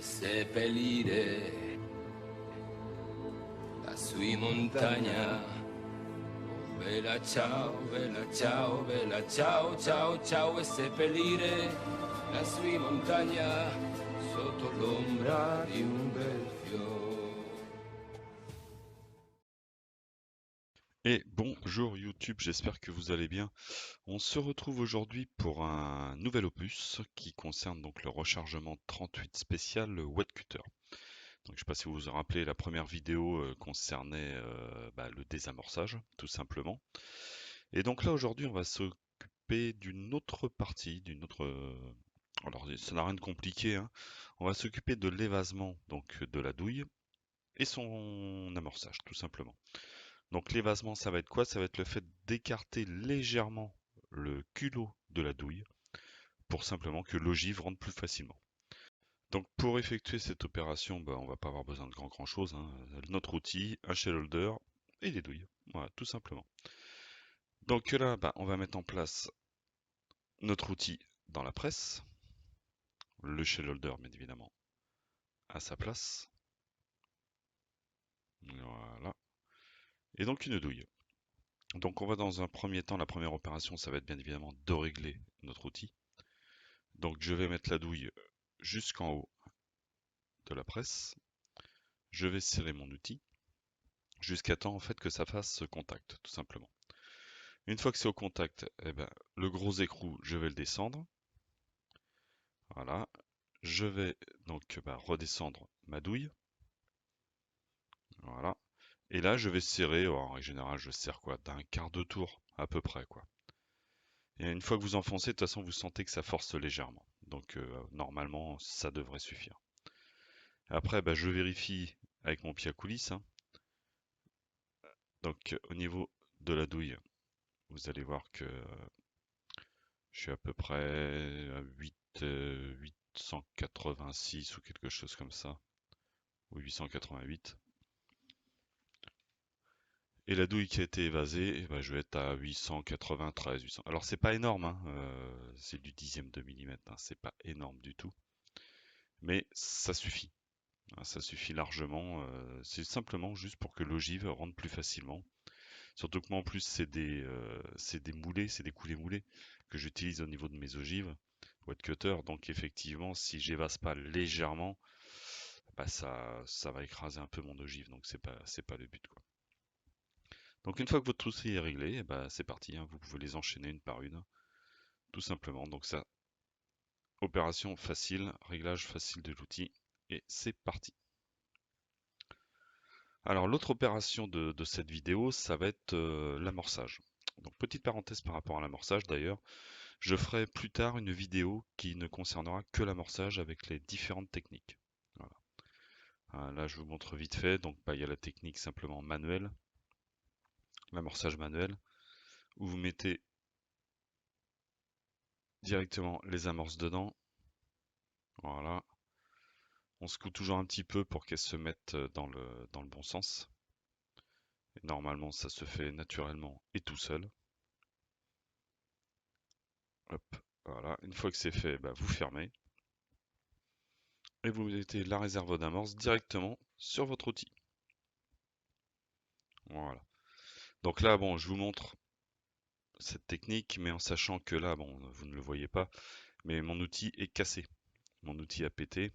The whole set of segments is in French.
seppellire la sua montagna. Oh, bella ciao, bella ciao, bella ciao, ciao, ciao, e seppellire la sua montagna sotto l'ombra di un bel fiore. Et bonjour YouTube, j'espère que vous allez bien. On se retrouve aujourd'hui pour un nouvel opus qui concerne donc le rechargement 38 spécial Wattcutter. Donc je ne sais pas si vous vous en rappelez, la première vidéo concernait le désamorçage, tout simplement. Et donc là aujourd'hui on va s'occuper d'une autre partie, alors ça n'a rien de compliqué, hein. On va s'occuper de l'évasement donc de la douille et son amorçage, tout simplement. Donc l'évasement, ça va être quoi? Ça va être le fait d'écarter légèrement le culot de la douille pour simplement que l'ogive rentre plus facilement. Donc pour effectuer cette opération, on va pas avoir besoin de grand chose, hein. Notre outil, un shell holder et des douilles. Voilà, tout simplement. Donc là, on va mettre en place notre outil dans la presse, le shell holder bien évidemment à sa place. Voilà. Et donc une douille. Donc on va dans un premier temps, la première opération, ça va être bien évidemment de régler notre outil. Donc je vais mettre la douille jusqu'en haut de la presse. Je vais serrer mon outil jusqu'à temps en fait que ça fasse contact, tout simplement. Une fois que c'est au contact, le gros écrou, je vais le descendre. Voilà. Je vais donc redescendre ma douille. Voilà. Et là, je vais serrer. En règle générale, je serre quoi? D'un quart de tour à peu près quoi. Et une fois que vous enfoncez, de toute façon, vous sentez que ça force légèrement. Donc normalement, ça devrait suffire. Après, je vérifie avec mon pied à coulisse, hein. Donc au niveau de la douille, vous allez voir que je suis à peu près à 886 ou quelque chose comme ça, ou 888. Et la douille qui a été évasée, je vais être à 893. 800. Alors c'est pas énorme, hein, c'est du dixième de millimètre, hein, c'est pas énorme du tout, mais ça suffit, hein, ça suffit largement. C'est simplement juste pour que l'ogive rentre plus facilement. Surtout que moi en plus c'est des moulés, c'est des coulées moulées que j'utilise au niveau de mes ogives Wattcutter. Donc effectivement, si j'évase pas légèrement, ça va écraser un peu mon ogive. Donc c'est pas le but quoi. Donc une fois que votre outil est réglé, c'est parti, hein, vous pouvez les enchaîner une par une, tout simplement. Donc ça, opération facile, réglage facile de l'outil et c'est parti. Alors l'autre opération de cette vidéo, ça va être l'amorçage. Donc petite parenthèse par rapport à l'amorçage d'ailleurs. Je ferai plus tard une vidéo qui ne concernera que l'amorçage avec les différentes techniques. Voilà. Là, je vous montre vite fait. Donc, il y a la technique simplement manuelle, l'amorçage manuel, où vous mettez directement les amorces dedans. Voilà. On secoue toujours un petit peu pour qu'elles se mettent dans le bon sens. Et normalement, ça se fait naturellement et tout seul. Hop, voilà. Une fois que c'est fait, vous fermez. Et vous mettez la réserve d'amorce directement sur votre outil. Voilà. Donc là, je vous montre cette technique, mais en sachant que là, vous ne le voyez pas, mais mon outil est cassé. Mon outil a pété.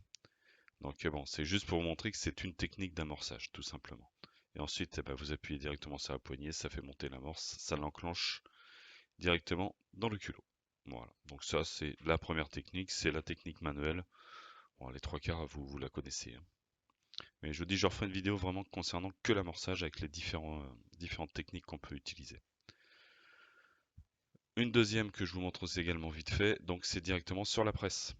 Donc c'est juste pour vous montrer que c'est une technique d'amorçage, tout simplement. Et ensuite, vous appuyez directement sur la poignée, ça fait monter l'amorce, ça l'enclenche directement dans le culot. Voilà, donc ça c'est la première technique, c'est la technique manuelle. Bon, les trois quarts, vous la connaissez, hein. Mais je vous dis, je referai une vidéo vraiment concernant que l'amorçage avec les différentes techniques qu'on peut utiliser. Une deuxième que je vous montre aussi également vite fait, donc c'est directement sur la presse.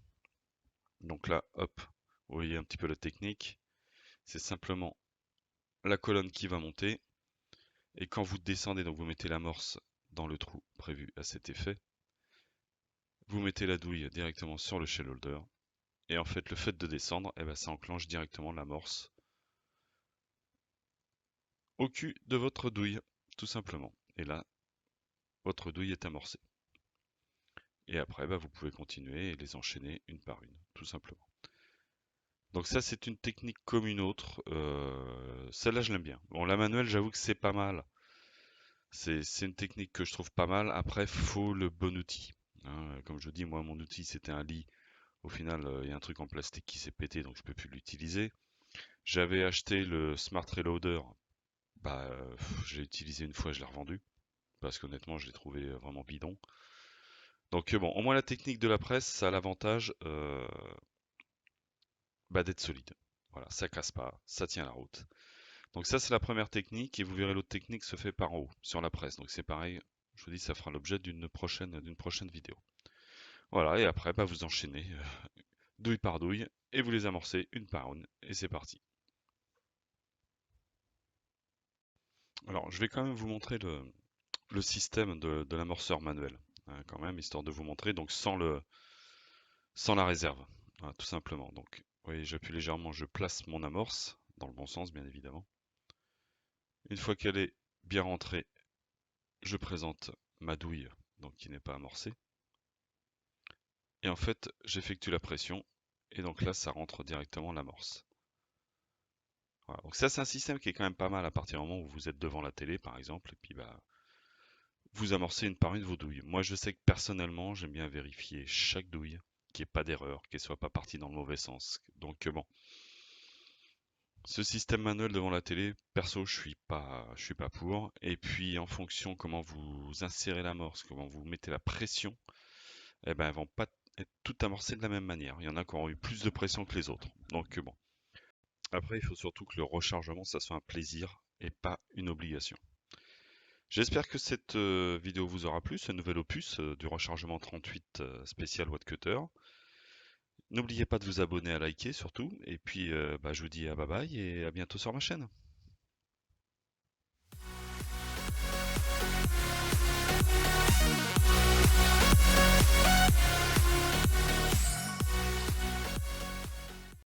Donc là, hop, vous voyez un petit peu la technique. C'est simplement la colonne qui va monter. Et quand vous descendez, donc vous mettez l'amorce dans le trou prévu à cet effet. Vous mettez la douille directement sur le shell holder. Et en fait, le fait de descendre, ça enclenche directement l'amorce au cul de votre douille, tout simplement. Et là, votre douille est amorcée. Et après, vous pouvez continuer et les enchaîner une par une, tout simplement. Donc ça, c'est une technique comme une autre. Celle-là, je l'aime bien. Bon, la manuelle, j'avoue que c'est pas mal. C'est une technique que je trouve pas mal. Après, faut le bon outil, hein. Comme je dis, moi, mon outil, c'était un lit. Au final, il y a un truc en plastique qui s'est pété, donc je peux plus l'utiliser. J'avais acheté le Smart Reloader. Bah, j'ai utilisé une fois, je l'ai revendu. Parce qu'honnêtement, je l'ai trouvé vraiment bidon. Donc bon, au moins la technique de la presse, ça a l'avantage bah, d'être solide. Voilà, ça casse pas, ça tient la route. Donc ça, c'est la première technique, et vous verrez l'autre technique se fait par en haut, sur la presse. Donc c'est pareil, je vous dis, ça fera l'objet d'une prochaine vidéo. Voilà, et après, bah, vous enchaînez douille par douille, et vous les amorcez une par une, et c'est parti. Alors, je vais quand même vous montrer le système de l'amorceur manuel, hein, quand même, histoire de vous montrer, donc sans la réserve, voilà, tout simplement. Donc, vous voyez, j'appuie légèrement, je place mon amorce, dans le bon sens, bien évidemment. Une fois qu'elle est bien rentrée, je présente ma douille, donc qui n'est pas amorcée. Et en fait, j'effectue la pression, et donc là, ça rentre directement l'amorce. Voilà. Donc ça, c'est un système qui est quand même pas mal à partir du moment où vous êtes devant la télé, par exemple, et puis bah, vous amorcez une par une vos douilles. Moi, je sais que personnellement, j'aime bien vérifier chaque douille, qu'il n'y ait pas d'erreur, qu'elle soit pas partie dans le mauvais sens. Donc bon, ce système manuel devant la télé, perso, je suis pas pour. Et puis, en fonction comment vous insérez l'amorce, comment vous mettez la pression, eh ben, elles vont pas être toutes amorcées de la même manière. Il y en a qui auront eu plus de pression que les autres. Donc bon. Après, il faut surtout que le rechargement, ça soit un plaisir et pas une obligation. J'espère que cette vidéo vous aura plu, ce nouvel opus du rechargement 38 spécial Wattcutter. N'oubliez pas de vous abonner, à liker surtout, et puis bah, je vous dis à bye bye et à bientôt sur ma chaîne.